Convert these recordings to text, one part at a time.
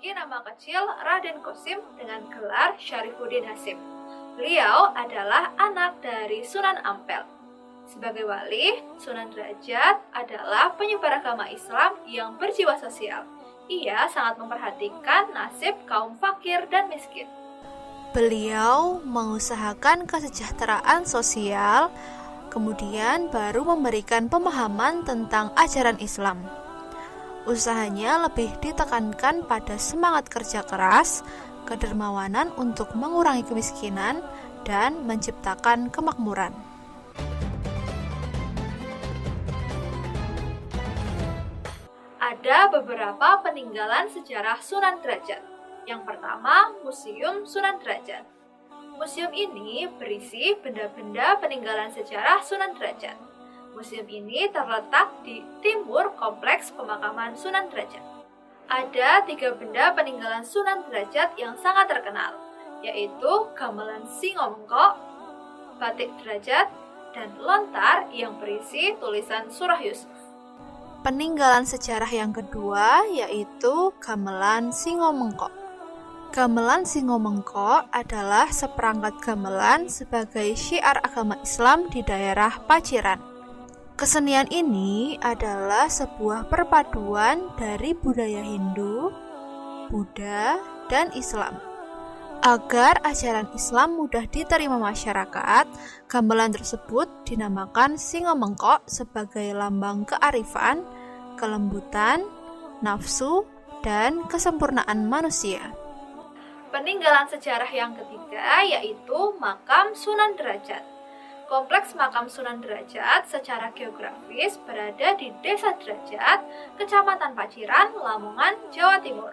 memiliki nama kecil Raden Qasim dengan gelar Syarifuddin Hasim. Beliau adalah anak dari Sunan Ampel. Sebagai wali, Sunan Derajat adalah penyebar agama Islam yang berjiwa sosial. Ia sangat memperhatikan nasib kaum fakir dan miskin. Beliau mengusahakan kesejahteraan sosial, kemudian baru memberikan pemahaman tentang ajaran Islam. Usahanya lebih ditekankan pada semangat kerja keras, kedermawanan untuk mengurangi kemiskinan, dan menciptakan kemakmuran. Ada beberapa peninggalan sejarah Sunan Derajat. Yang pertama, Museum Sunan Derajat. Museum ini berisi benda-benda peninggalan sejarah Sunan Derajat. Museum ini terletak di timur kompleks pemakaman Sunan Derajat. Ada 3 benda peninggalan Sunan Derajat yang sangat terkenal, yaitu gamelan Singomengko, batik Derajat, dan lontar yang berisi tulisan surah Yusuf. Peninggalan sejarah yang kedua yaitu gamelan Singomengko. Gamelan Singomengko adalah seperangkat gamelan sebagai syiar agama Islam di daerah Paciran. Kesenian ini adalah sebuah perpaduan dari budaya Hindu, Buddha, dan Islam. Agar ajaran Islam mudah diterima masyarakat, gamelan tersebut dinamakan Singomengko sebagai lambang kearifan, kelembutan, nafsu, dan kesempurnaan manusia. Peninggalan sejarah yang ketiga yaitu Makam Sunan Derajat. Kompleks Makam Sunan Derajat secara geografis berada di Desa Derajat, Kecamatan Paciran, Lamongan, Jawa Timur.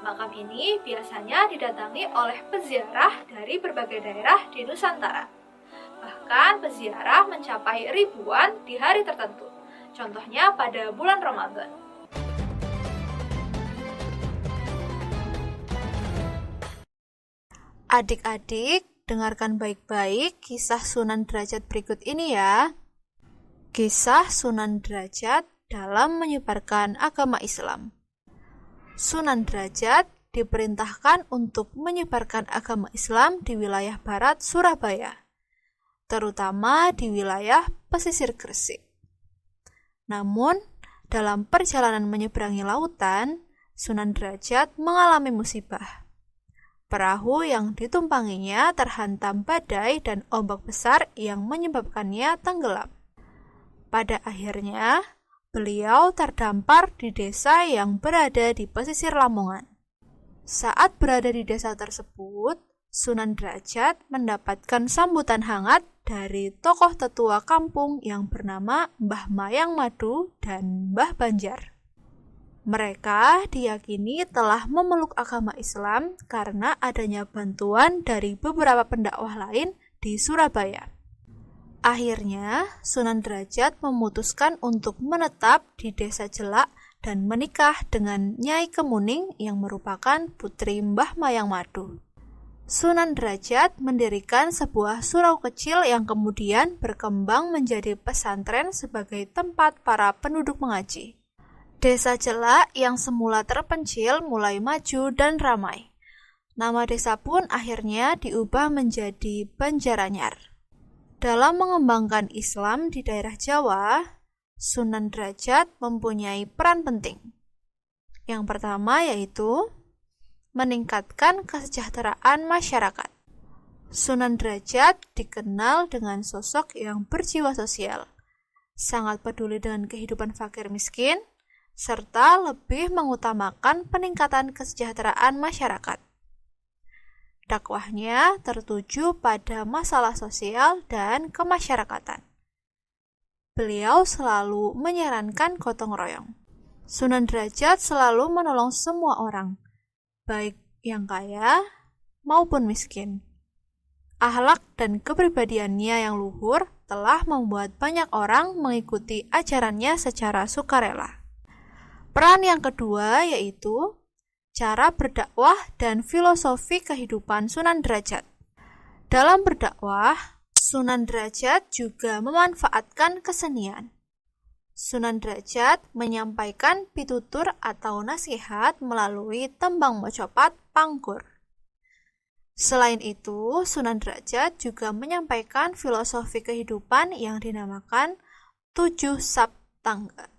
Makam ini biasanya didatangi oleh peziarah dari berbagai daerah di Nusantara. Bahkan peziarah mencapai ribuan di hari tertentu, contohnya pada bulan Ramadan. Adik-adik, dengarkan baik-baik kisah Sunan Derajat berikut ini ya. Kisah Sunan Derajat dalam menyebarkan agama Islam. Sunan Derajat diperintahkan untuk menyebarkan agama Islam di wilayah barat Surabaya, terutama di wilayah pesisir Gresik. Namun, dalam perjalanan menyeberangi lautan, Sunan Derajat mengalami musibah. Perahu yang ditumpanginya terhantam badai dan ombak besar yang menyebabkannya tenggelam. Pada akhirnya, beliau terdampar di desa yang berada di pesisir Lamongan. Saat berada di desa tersebut, Sunan Derajat mendapatkan sambutan hangat dari tokoh tetua kampung yang bernama Mbah Mayang Madu dan Mbah Banjar. Mereka diyakini telah memeluk agama Islam karena adanya bantuan dari beberapa pendakwah lain di Surabaya. Akhirnya, Sunan Derajat memutuskan untuk menetap di Desa Jelak dan menikah dengan Nyai Kemuning yang merupakan putri Mbah Mayang Madu. Sunan Derajat mendirikan sebuah surau kecil yang kemudian berkembang menjadi pesantren sebagai tempat para penduduk mengaji. Desa Jelak yang semula terpencil mulai maju dan ramai. Nama desa pun akhirnya diubah menjadi Banjaranyar. Dalam mengembangkan Islam di daerah Jawa, Sunan Derajat mempunyai peran penting. Yang pertama yaitu meningkatkan kesejahteraan masyarakat. Sunan Derajat dikenal dengan sosok yang berjiwa sosial, sangat peduli dengan kehidupan fakir miskin, serta lebih mengutamakan peningkatan kesejahteraan masyarakat. Dakwahnya tertuju pada masalah sosial dan kemasyarakatan. Beliau selalu menyarankan gotong royong. Sunan Derajat selalu menolong semua orang, baik yang kaya maupun miskin. Akhlak dan kepribadiannya yang luhur telah membuat banyak orang mengikuti ajarannya secara sukarela. Peran yang kedua yaitu cara berdakwah dan filosofi kehidupan Sunan Derajat. Dalam berdakwah, Sunan Derajat juga memanfaatkan kesenian. Sunan Derajat menyampaikan pitutur atau nasihat melalui tembang mocopat pangkur. Selain itu, Sunan Derajat juga menyampaikan filosofi kehidupan yang dinamakan 7 Saptangga.